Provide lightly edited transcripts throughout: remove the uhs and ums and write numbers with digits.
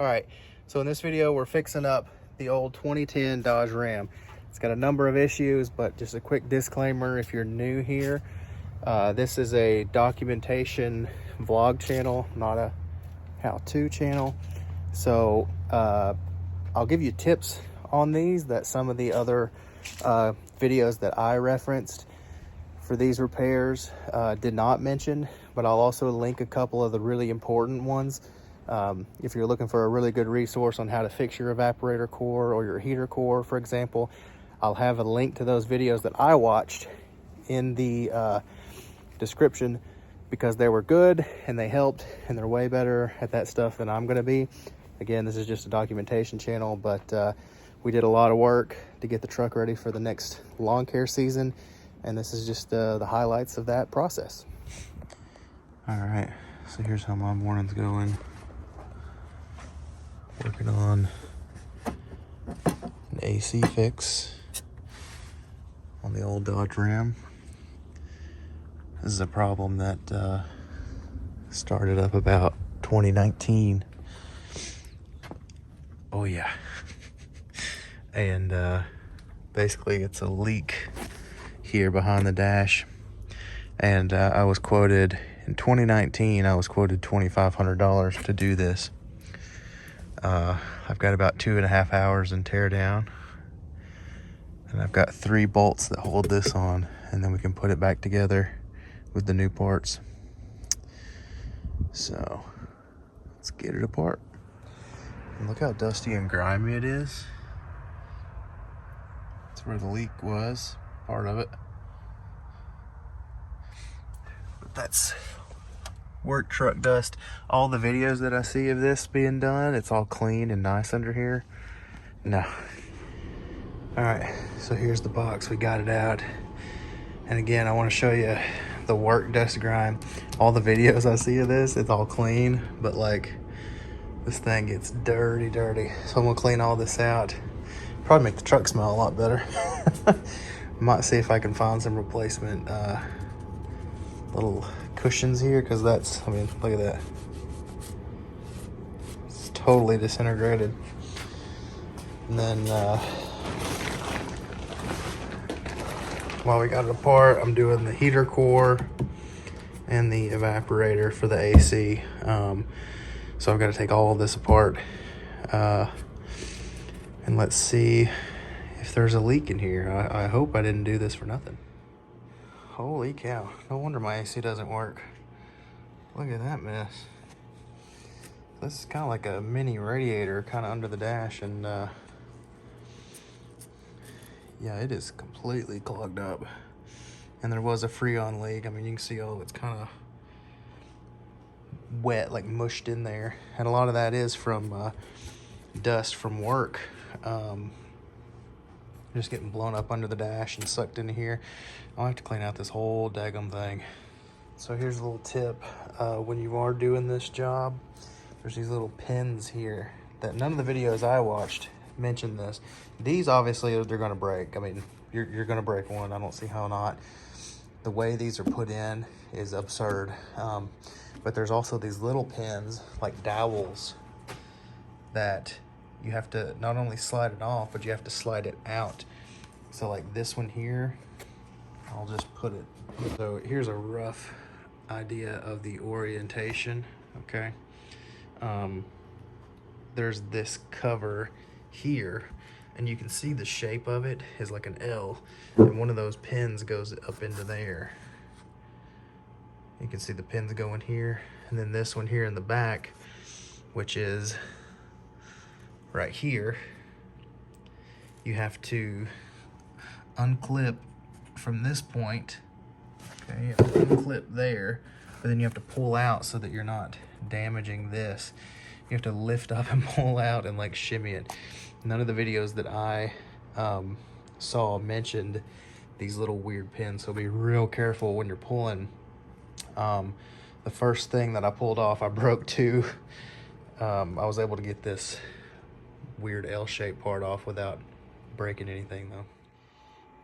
All right, so in this video, we're fixing up the old 2010 Dodge Ram. It's got a number of issues, but just a quick disclaimer if you're new here. This is a documentation vlog channel, not a how-to channel. So I'll give you tips on these that some of the other videos that I referenced for these repairs did not mention, but I'll also link a couple of the really important ones. If you're looking for a really good resource on how to fix your evaporator core or your heater core, for example, I'll have a link to those videos that I watched in the description because they were good and they helped, and they're way better at that stuff than I'm going to be. Again, this is just a documentation channel, but we did a lot of work to get the truck ready for the next lawn care season, and this is just the highlights of that process. All right, so here's how my morning's going. Working on an AC fix on the old Dodge Ram. This is a problem that started up about 2019. Oh yeah. And basically it's a leak here behind the dash. And I was quoted, in 2019, I was quoted $2,500 to do this. I've got about 2.5 hours in tear down, and I've got 3 bolts that hold this on, and then we can put it back together with the new parts. So let's get it apart. And look how dusty and grimy it is. That's where the leak was, part of it. But that's work truck dust. All the videos that I see of this being done, it's all clean and nice under here. No. All right, so here's the box. We got it out. And again, I want to show you the work dust grime. All the videos I see of this, it's all clean, but like this thing gets dirty. So I'm gonna clean all this out. Probably make the truck smell a lot better. Might see if I can find some replacement little cushions here, because that's, I mean, look at that. It's totally disintegrated. And then while we got it apart, I'm doing the heater core and the evaporator for the AC. So I've got to take all of this apart and let's see if there's a leak in here. I hope I didn't do this for nothing. Holy cow, no wonder my AC doesn't work. Look at that mess. This is kind of like a mini radiator kind of under the dash, and yeah, it is completely clogged up. And there was a Freon leak. I mean, you can see all it's kind of wet, like mushed in there. And a lot of that is from dust from work. Just getting blown up under the dash and sucked into here. I'll have to clean out this whole daggum thing. So here's a little tip. When you are doing this job, there's these little pins here that none of the videos I watched mentioned this. These obviously they're gonna break. I mean, you're gonna break one. I don't see how not. The way these are put in is absurd. But there's also these little pins, like dowels, that you have to not only slide it off, but you have to slide it out. So like this one here, I'll just put it. So here's a rough idea of the orientation, okay? There's this cover here, and you can see the shape of it is like an L, and one of those pins goes up into there. You can see the pins going here, and then this one here in the back, which is right here, you have to unclip from this point. Okay, you have to unclip there, but then you have to pull out so that you're not damaging this. You have to lift up and pull out and like shimmy it. None of the videos that I saw mentioned these little weird pins, so be real careful when you're pulling. The first thing that I pulled off, I broke too. I was able to get this weird L-shaped part off without breaking anything though.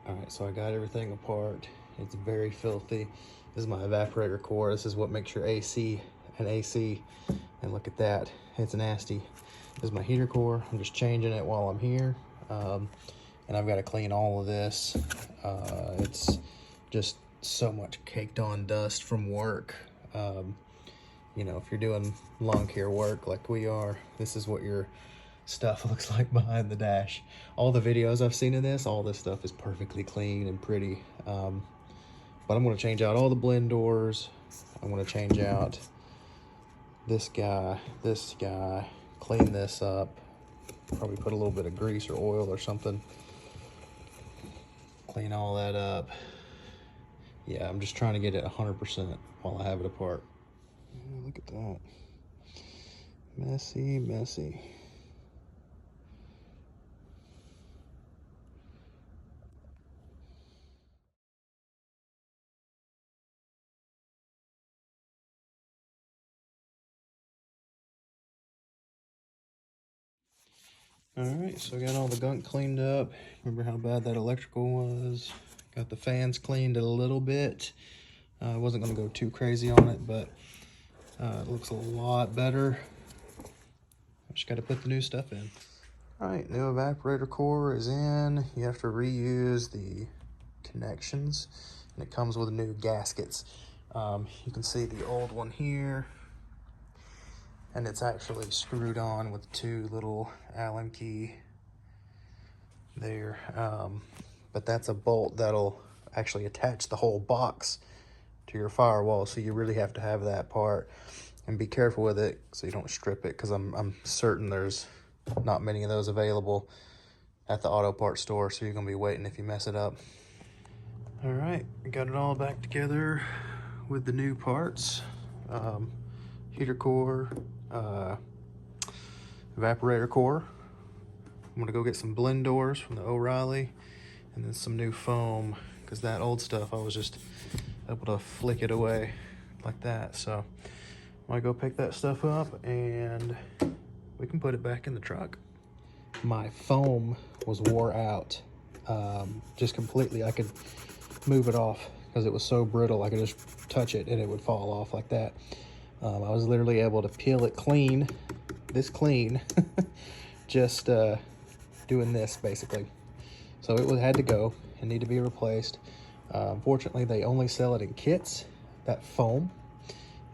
All right, so I got everything apart. It's very filthy. This is my evaporator core. This is what makes your AC an AC. And look at that, it's nasty. is my heater core. I'm just changing it while I'm here. And I've got to clean all of this. It's just so much caked on dust from work. You know, if you're doing lawn care work like we are, this is what your stuff looks like behind the dash. All the videos I've seen of this, all this stuff is perfectly clean and pretty. But I'm going to change out all the blend doors. I'm going to change out this guy, clean this up, probably put a little bit of grease or oil or something, clean all that up. Yeah, I'm just trying to get it 100% while I have it apart. Look at that. Messy, messy. All right, so I got all the gunk cleaned up. Remember how bad that electrical was? Got the fans cleaned a little bit. I wasn't gonna go too crazy on it, but it looks a lot better. I just gotta put the new stuff in. All right, new evaporator core is in. You have to reuse the connections, and it comes with new gaskets. You can see the old one here, and it's actually screwed on with two little Allen key there. But that's a bolt that'll actually attach the whole box to your firewall, so you really have to have that part, and be careful with it so you don't strip it, because I'm certain there's not many of those available at the auto parts store, so you're gonna be waiting if you mess it up. All right, I got it all back together with the new parts. Heater core, evaporator core. I'm gonna go get some blend doors from the O'Reilly, and then some new foam, because that old stuff I was just able to flick it away like that. So I'm gonna go pick that stuff up and we can put it back in the truck. My foam was wore out, just completely. I could move it off because it was so brittle. I could just touch it and it would fall off like that. I was literally able to peel it clean, this clean, just doing this basically. So it had to go and need to be replaced. Unfortunately, they only sell it in kits, that foam,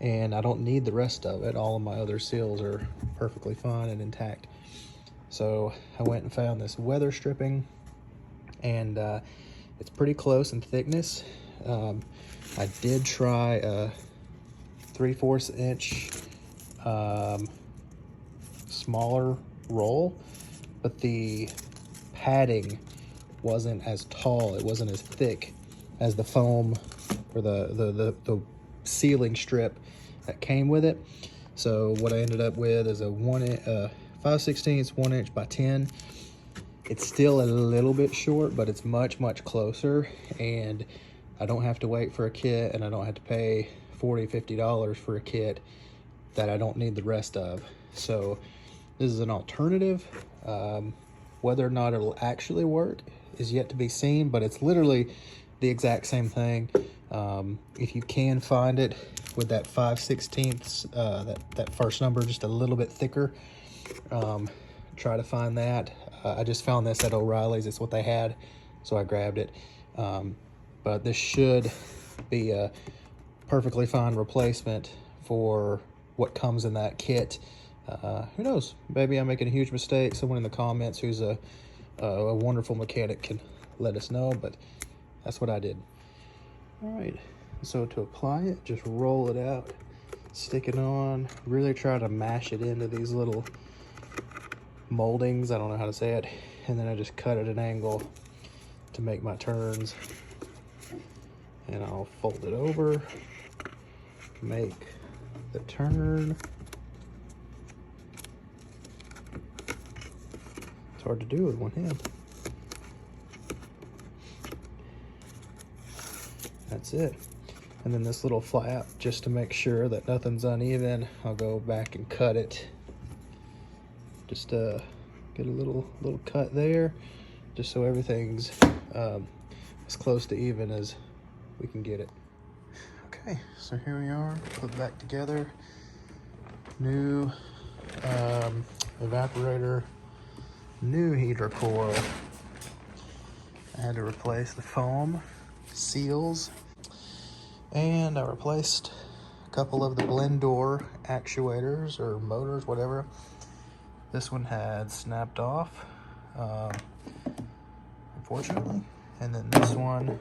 and I don't need the rest of it. All of my other seals are perfectly fine and intact. So I went and found this weather stripping, and it's pretty close in thickness. I did try a 3/4 inch smaller roll, but the padding wasn't as tall, it wasn't as thick as the foam or the sealing strip that came with it. So what I ended up with is a 5/16 1 inch by 10. It's still a little bit short, but it's much closer, and I don't have to wait for a kit, and I don't have to pay $40–50 for a kit that I don't need the rest of. So this is an alternative. Whether or not it'll actually work is yet to be seen, but it's literally the exact same thing. If you can find it with that 5/16, that first number just a little bit thicker, try to find that. I just found this at O'Reilly's. It's what they had, so I grabbed it. But this should be a perfectly fine replacement for what comes in that kit. Who knows? Maybe I'm making a huge mistake. Someone in the comments who's a wonderful mechanic can let us know, but that's what I did. All right, so to apply it, just roll it out, stick it on, really try to mash it into these little moldings, I don't know how to say it, and then I just cut at an angle to make my turns, and I'll fold it over, make the turn. It's hard to do with one hand. That's it. And then this little flap, just to make sure that nothing's uneven, I'll go back and cut it. Just get a little cut there, just so everything's as close to even as we can get it. Okay, so here we are, put it back together. New evaporator, new heater core. I had to replace the foam seals, and I replaced a couple of the blend door actuators or motors, whatever. This one had snapped off, unfortunately, and then this one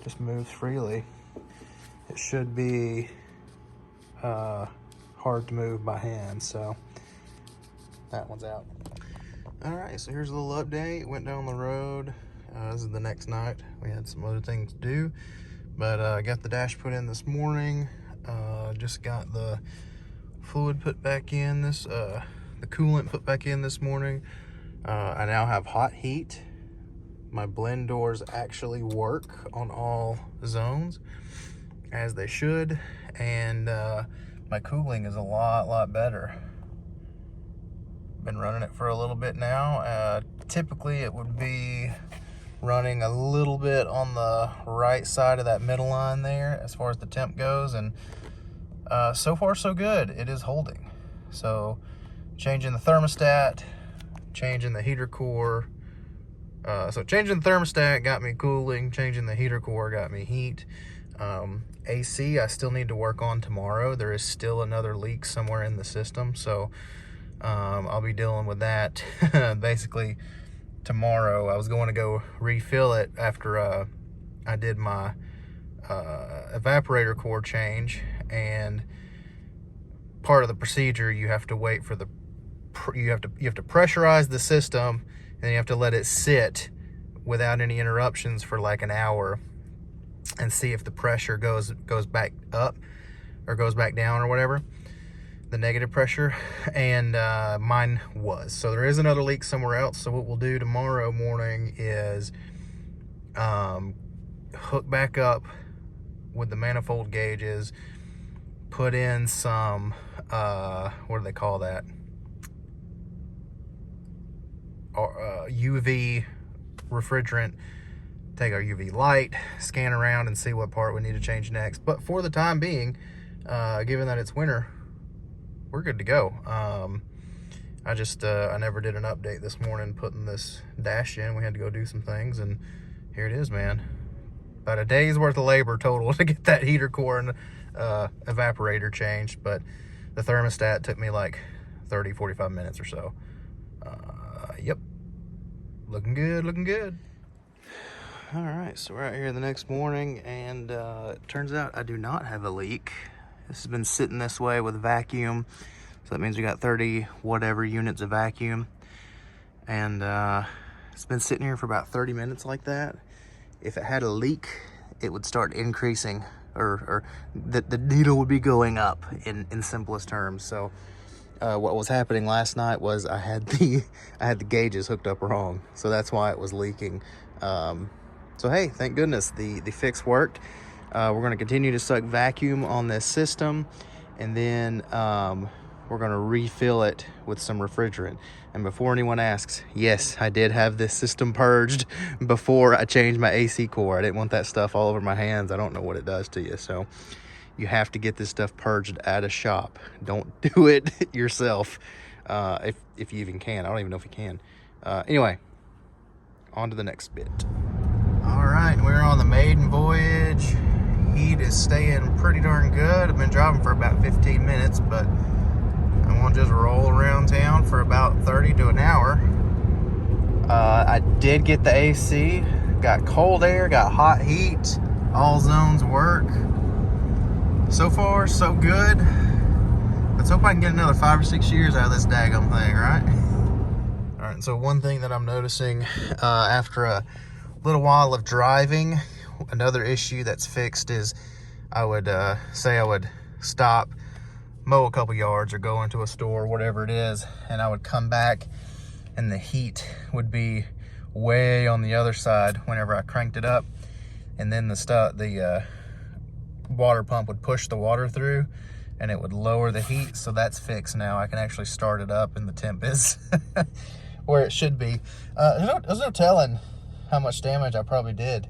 just moves freely. It should be hard to move by hand, so that one's out. All right, so here's a little update. Went down the road. This is the next night. We had some other things to do, but I got the dash put in this morning. Just got the fluid put back in, the coolant put back in this morning. I now have hot heat. My blend doors actually work on all zones as they should, and my cooling is a lot better. Been running it for a little bit now. Typically it would be running a little bit on the right side of that middle line there as far as the temp goes, and so far so good. It is holding. So changing the thermostat, changing the heater core. So changing the thermostat got me cooling, changing the heater core got me heat. AC I still need to work on tomorrow. There is still another leak somewhere in the system, so I'll be dealing with that basically tomorrow. I was going to go refill it after I did my evaporator core change, and part of the procedure, you have to wait for the you have to pressurize the system, and you have to let it sit without any interruptions for like an hour and see if the pressure goes back up or goes back down or whatever, the negative pressure, and mine was. So there is another leak somewhere else. So what we'll do tomorrow morning is hook back up with the manifold gauges, put in some what do they call that, UV refrigerant, take our UV light, scan around and see what part we need to change next. But for the time being, given that it's winter, we're good to go. I just I never did an update this morning putting this dash in. We had to go do some things, and here it is, man. About a day's worth of labor total to get that heater core and evaporator changed, but the thermostat took me like 30-45 minutes or so. Yep, looking good. All right, so we're out here the next morning, and it turns out I do not have a leak. This has been sitting this way with vacuum, so that means we got 30 whatever units of vacuum, and it's been sitting here for about 30 minutes like that. If it had a leak, it would start increasing, or the needle would be going up in simplest terms. So what was happening last night was I had the gauges hooked up wrong, so that's why it was leaking. So hey, thank goodness the fix worked. We're going to continue to suck vacuum on this system, and then we're going to refill it with some refrigerant. And before anyone asks, yes, I did have this system purged before I changed my AC core. I didn't want that stuff all over my hands. I don't know what it does to you. So you have to get this stuff purged at a shop. Don't do it yourself if you even can. I don't even know if you can. Anyway, on to the next bit. All right, we're on the maiden voyage. Heat is staying pretty darn good. I've been driving for about 15 minutes, but I'm gonna just roll around town for about 30 to an hour. I did get the AC, got cold air, got hot heat, all zones work. So far, so good. Let's hope I can get another 5 or 6 years out of this daggum thing, right? All right, so one thing that I'm noticing after a little while of driving, another issue that's fixed is I would say I would stop, mow a couple yards or go into a store, whatever it is, and I would come back and the heat would be way on the other side whenever I cranked it up, and then the water pump would push the water through and it would lower the heat. So that's fixed now. I can actually start it up and the temp is where it should be. There's no telling how much damage I probably did,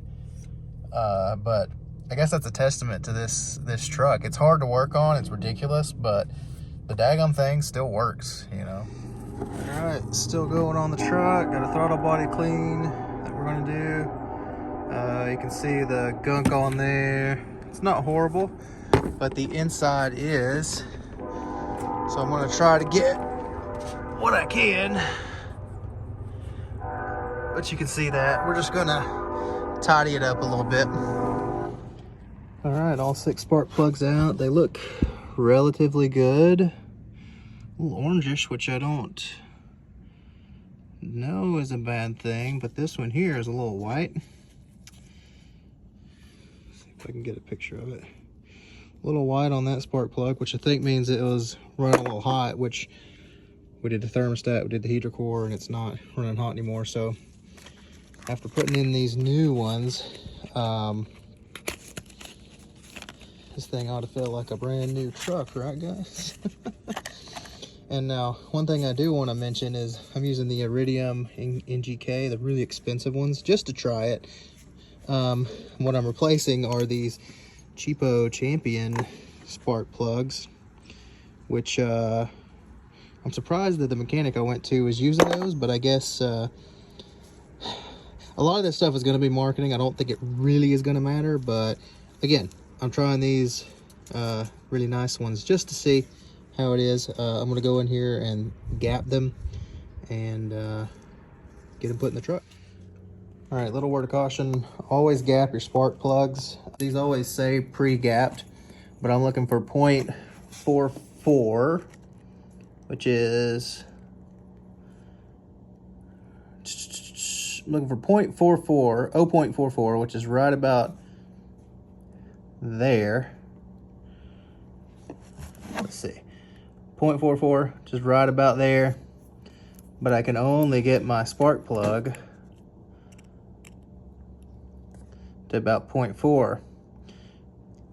but I guess that's a testament to this truck. It's hard to work on, it's ridiculous, but the daggum thing still works, you know. All right, still going on the truck. Got a throttle body clean that we're gonna do. You can see the gunk on there. It's not horrible, but the inside is. So I'm gonna try to get what I can. But you can see that. We're just gonna tidy it up a little bit. All right, all 6 spark plugs out. They look relatively good. A little orangish, which I don't know is a bad thing, but this one here is a little white. Let's see if I can get a picture of it. A little white on that spark plug, which I think means it was running a little hot, which we did the thermostat, we did the heater core, and it's not running hot anymore. So after putting in these new ones, this thing ought to feel like a brand new truck, right guys? And now, one thing I do want to mention is I'm using the Iridium NGK, the really expensive ones, just to try it. What I'm replacing are these cheapo Champion spark plugs, which I'm surprised that the mechanic I went to was using those, but I guess a lot of this stuff is going to be marketing. I don't think it really is going to matter, but again, I'm trying these really nice ones just to see how it is. I'm going to go in here and gap them and get them put in the truck. All right, little word of caution, always gap your spark plugs. These always say pre-gapped, but I'm looking for 0.44, which is, looking for 0.44, which is right about there. Let's see, 0.44, just right about there, but I can only get my spark plug to about 0.4.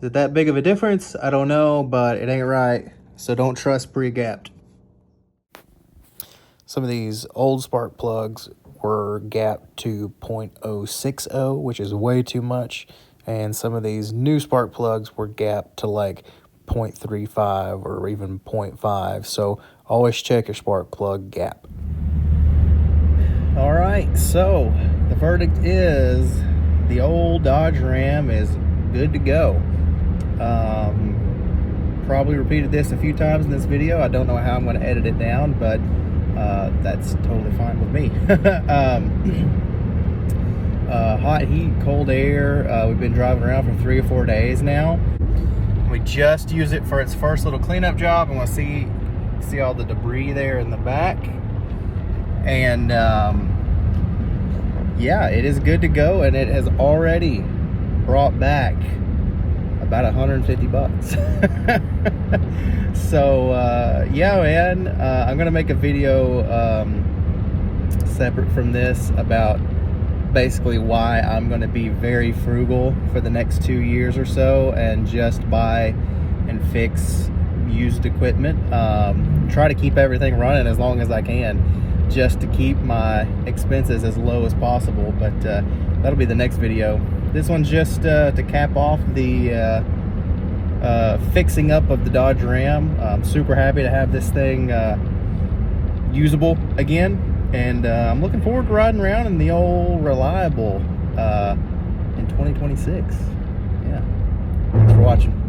Is it that big of a difference? I don't know, but it ain't right, so don't trust pre-gapped. Some of these old spark plugs were gapped to 0.060, which is way too much, and some of these new spark plugs were gapped to like 0.35 or even 0.5, so always check your spark plug gap. All right, so the verdict is the old Dodge Ram is good to go. Probably repeated this a few times in this video. I don't know how I'm going to edit it down, but that's totally fine with me. Hot heat, cold air. We've been driving around for 3 or 4 days now. We just used it for its first little cleanup job, and we'll see all the debris there in the back. And yeah, it is good to go, and it has already brought back about 150 bucks. So yeah, man, I'm gonna make a video separate from this about basically why I'm gonna be very frugal for the next 2 years or so and just buy and fix used equipment. Try to keep everything running as long as I can, just to keep my expenses as low as possible, but that'll be the next video. This one's just to cap off the fixing up of the Dodge Ram. I'm super happy to have this thing usable again, and I'm looking forward to riding around in the old Reliable in 2026. Yeah, thanks for watching.